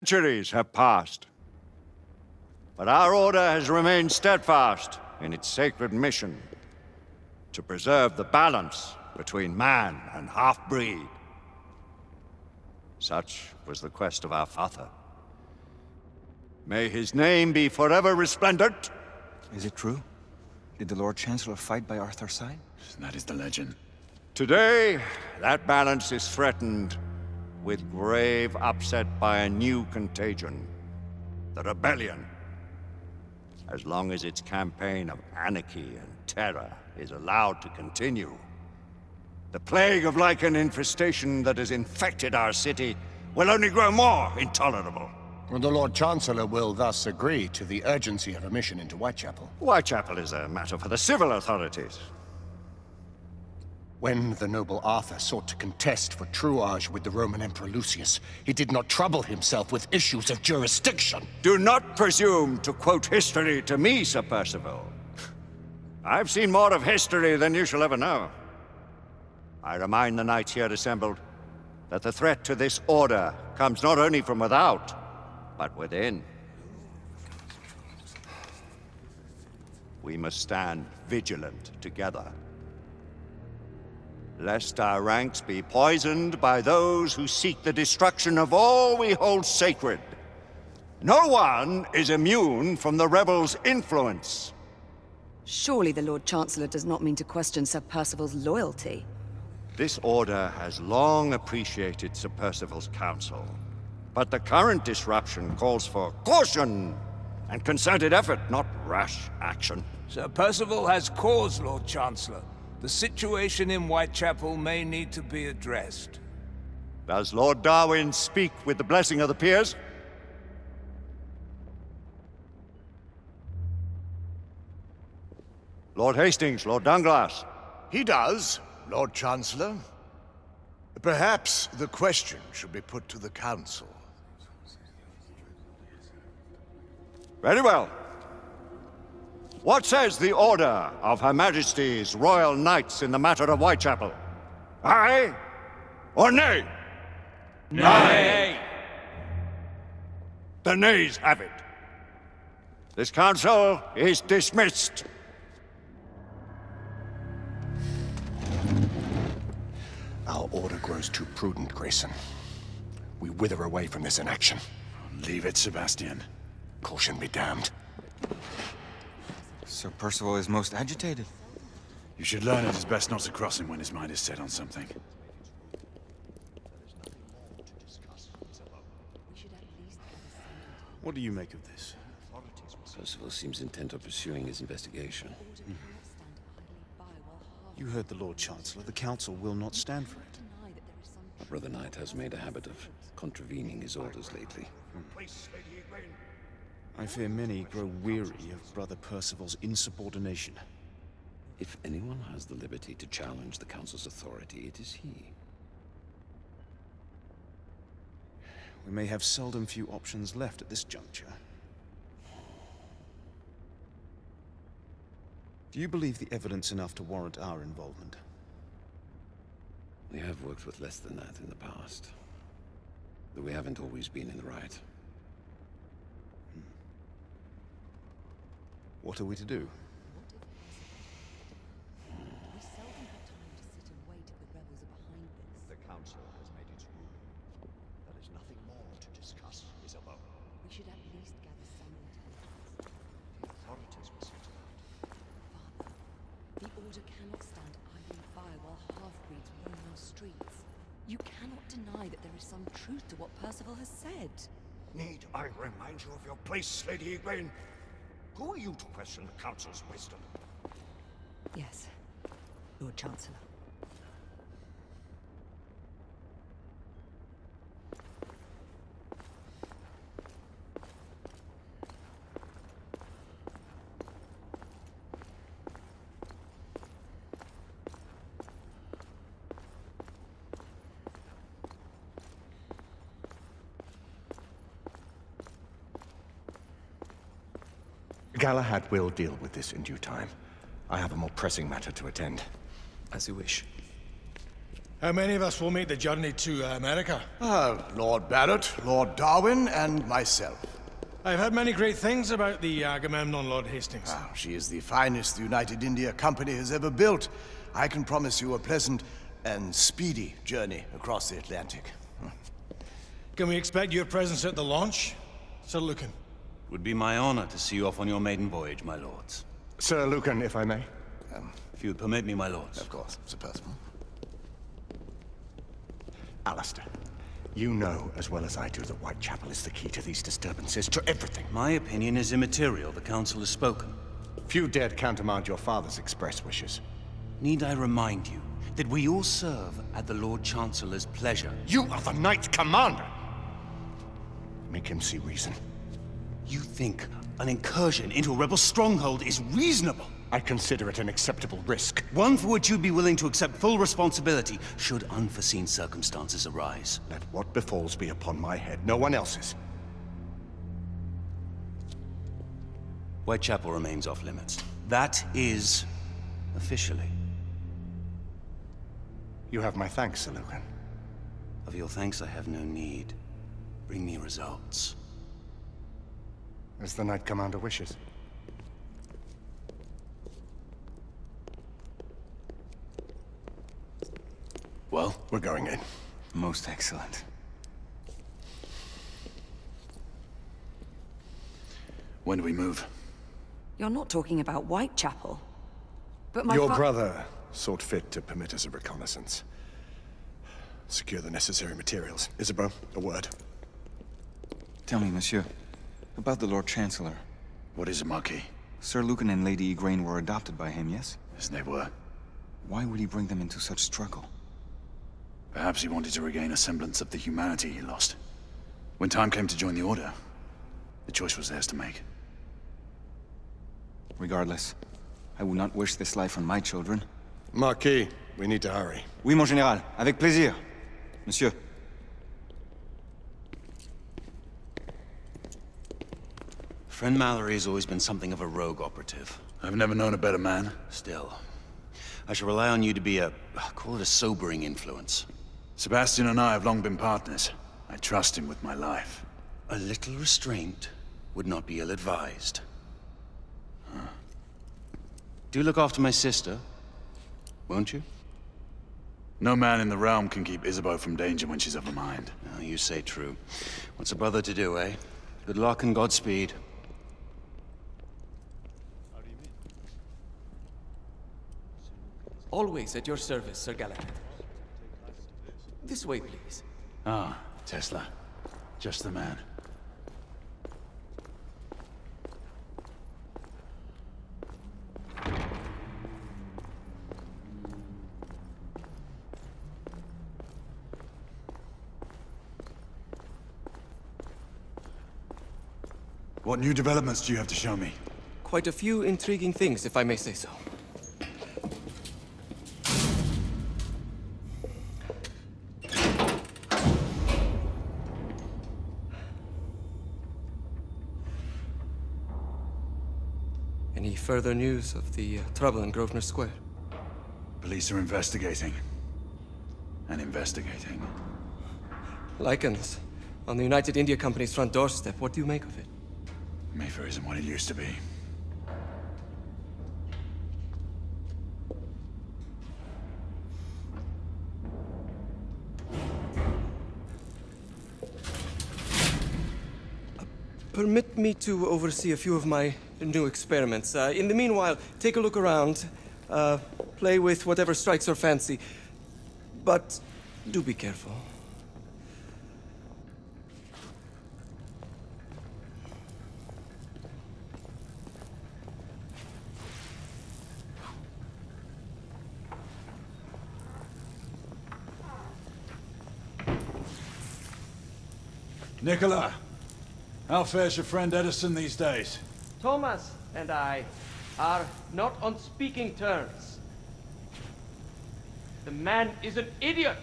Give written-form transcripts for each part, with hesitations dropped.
Centuries have passed, but our order has remained steadfast in its sacred mission to preserve the balance between man and half-breed. Such was the quest of our father. May his name be forever resplendent. Is it true? Did the Lord Chancellor fight by Arthur's side? That is the legend. Today, that balance is threatened with grave upset by a new contagion. The rebellion. As long as its campaign of anarchy and terror is allowed to continue, the plague of lichen infestation that has infected our city will only grow more intolerable. And the Lord Chancellor will thus agree to the urgency of a mission into Whitechapel. Whitechapel is a matter for the civil authorities. When the noble Arthur sought to contest for truage with the Roman Emperor Lucius, he did not trouble himself with issues of jurisdiction. Do not presume to quote history to me, Sir Percival. I've seen more of history than you shall ever know. I remind the knights here assembled that the threat to this order comes not only from without, but within. We must stand vigilant together, lest our ranks be poisoned by those who seek the destruction of all we hold sacred. No one is immune from the rebels' influence. Surely the Lord Chancellor does not mean to question Sir Percival's loyalty. This order has long appreciated Sir Percival's counsel, but the current disruption calls for caution and concerted effort, not rash action. Sir Percival has cause, Lord Chancellor. The situation in Whitechapel may need to be addressed. Does Lord Darwin speak with the blessing of the peers? Lord Hastings, Lord Dunglass. He does, Lord Chancellor. Perhaps the question should be put to the Council. Very well. What says the Order of Her Majesty's Royal Knights in the matter of Whitechapel? Aye or nay? Nay! The nays have it. This council is dismissed. Our order grows too prudent, Grayson. We wither away from this inaction. Leave it, Sebastian. Caution be damned. Sir Percival is most agitated. You should learn it is best not to cross him when his mind is set on something. What do you make of this? Percival seems intent on pursuing his investigation. You heard the Lord Chancellor. The Council will not stand for it. My brother Knight has made a habit of contravening his orders lately. I fear many grow weary of Brother Percival's insubordination. If anyone has the liberty to challenge the Council's authority, it is he. We may have seldom few options left at this juncture. Do you believe the evidence enough to warrant our involvement? We have worked with less than that in the past. Though we haven't always been in the right. What are we to do? The Council has made its ruling. There is nothing more to discuss, Isabel. We should at least gather some intelligence. The authorities will sort it out. Father, the Order cannot stand idly by while half-breeds roam our streets. You cannot deny that there is some truth to what Percival has said. Need I remind you of your place, Lady Egwene? Who are you to question the Council's wisdom? Yes, Lord Chancellor. Galahad will deal with this in due time. I have a more pressing matter to attend. As you wish. How many of us will make the journey to America? Lord Barrett, Lord Darwin, and myself. I've heard many great things about the Agamemnon, Lord Hastings. She is the finest the United India Company has ever built. I can promise you a pleasant and speedy journey across the Atlantic. Can we expect your presence at the launch, Sir Lucan? Would be my honor to see you off on your maiden voyage, my lords. Sir Lucan, if I may. If you would permit me, my lords. Of course, Sir Percival. Alistair, you know as well as I do that Whitechapel is the key to these disturbances, to everything. My opinion is immaterial. The Council has spoken. Few dared countermand your father's express wishes. Need I remind you that we all serve at the Lord Chancellor's pleasure? You are the Knight Commander! Make him see reason. You think an incursion into a rebel stronghold is reasonable? I consider it an acceptable risk. One for which you'd be willing to accept full responsibility should unforeseen circumstances arise. Let what befalls be upon my head, no one else's. Whitechapel remains off limits. That is... officially. You have my thanks, Sir Lucan. Of your thanks I have no need. Bring me results. As the Knight Commander wishes. Well? We're going in. Most excellent. When do we move? You're not talking about Whitechapel. But my Your brother sought fit to permit us a reconnaissance. Secure the necessary materials. Isabeau, a word. Tell me, monsieur, about the Lord Chancellor. What is it, Marquis? Sir Lucan and Lady Igraine were adopted by him, yes? Yes, they were. Why would he bring them into such struggle? Perhaps he wanted to regain a semblance of the humanity he lost. When time came to join the Order, the choice was theirs to make. Regardless, I would not wish this life on my children. Marquis, we need to hurry. Oui, mon général. Avec plaisir. Monsieur. Friend Mallory has always been something of a rogue operative. I've never known a better man. Still, I shall rely on you to be call it a sobering influence. Sebastian and I have long been partners. I trust him with my life. A little restraint would not be ill-advised. Do look after my sister, won't you? No man in the realm can keep Isabeau from danger when she's of a mind. Oh, you say true. What's a brother to do, eh? Good luck and Godspeed. Always at your service, Sir Galahad. This way, please. Ah, Tesla. Just the man. What new developments do you have to show me? Quite a few intriguing things, if I may say so. Any further news of the trouble in Grosvenor Square? Police are investigating. And investigating. Lycans, on the United India Company's front doorstep. What do you make of it? Mayfair isn't what it used to be. Permit me to oversee a few of my new experiments. In the meanwhile, take a look around. Play with whatever strikes your fancy. But do be careful. Nicola, how fares your friend Edison these days? Thomas and I are not on speaking terms. The man is an idiot!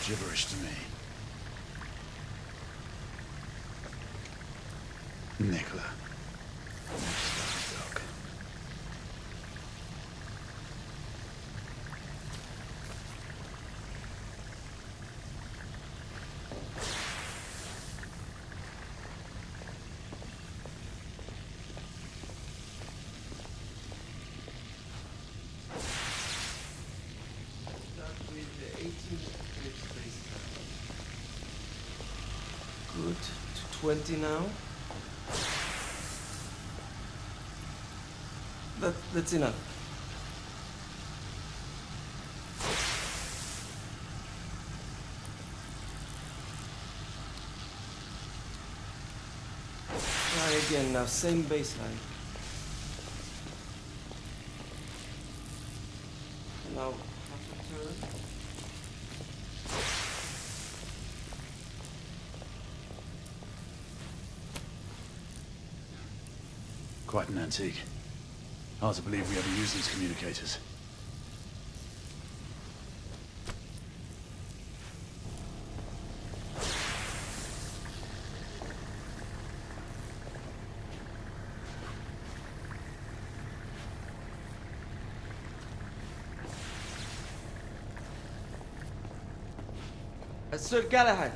gibberish to me. Nicola. Dog. Good. To 20 now. That's enough. Try again now, same baseline. Now, half a turn. Quite an antique. Hard to believe we ever used these communicators. Sir Galahad.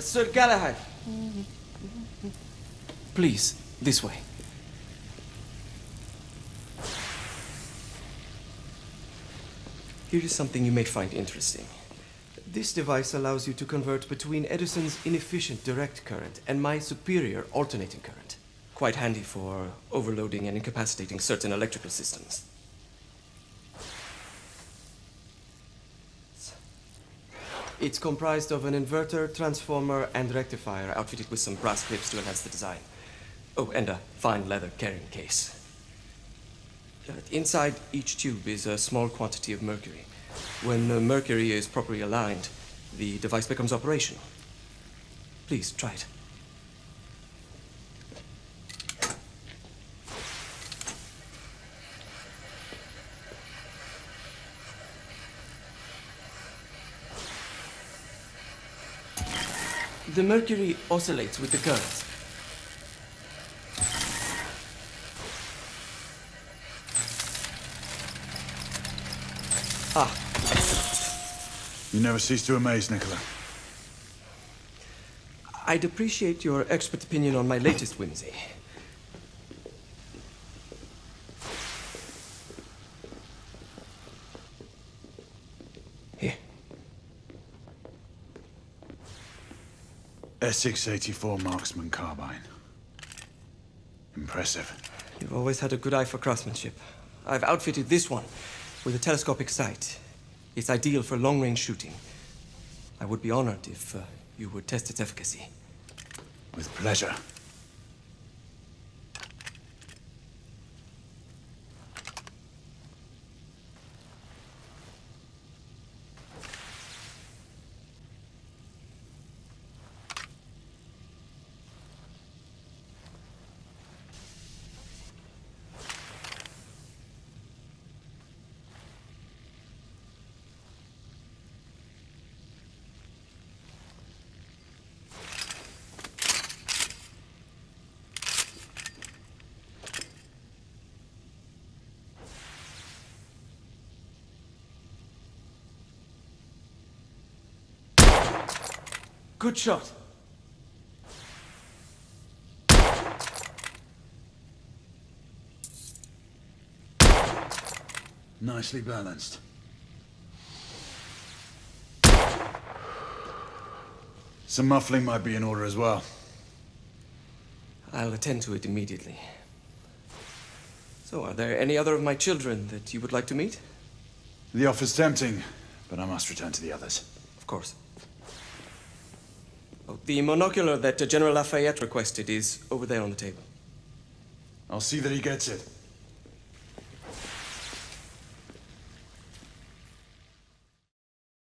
Sir Galahad. Please, this way. Here is something you may find interesting. This device allows you to convert between Edison's inefficient direct current and my superior alternating current. Quite handy for overloading and incapacitating certain electrical systems. It's comprised of an inverter, transformer, and rectifier outfitted with some brass clips to enhance the design. Oh, and a fine leather carrying case. Inside each tube is a small quantity of mercury. When the mercury is properly aligned, the device becomes operational. Please, try it. The mercury oscillates with the currents. Ah. You never cease to amaze, Nicola. I'd appreciate your expert opinion on my latest whimsy. Here. S684 Marksman Carbine. Impressive. You've always had a good eye for craftsmanship. I've outfitted this one with a telescopic sight. It's ideal for long-range shooting. I would be honored if you would test its efficacy. With pleasure. Good shot. Nicely balanced. Some muffling might be in order as well. I'll attend to it immediately. So, are there any other of my children that you would like to meet? The offer's tempting, but I must return to the others. Of course. Oh, the monocular that General Lafayette requested is over there on the table. I'll see that he gets it.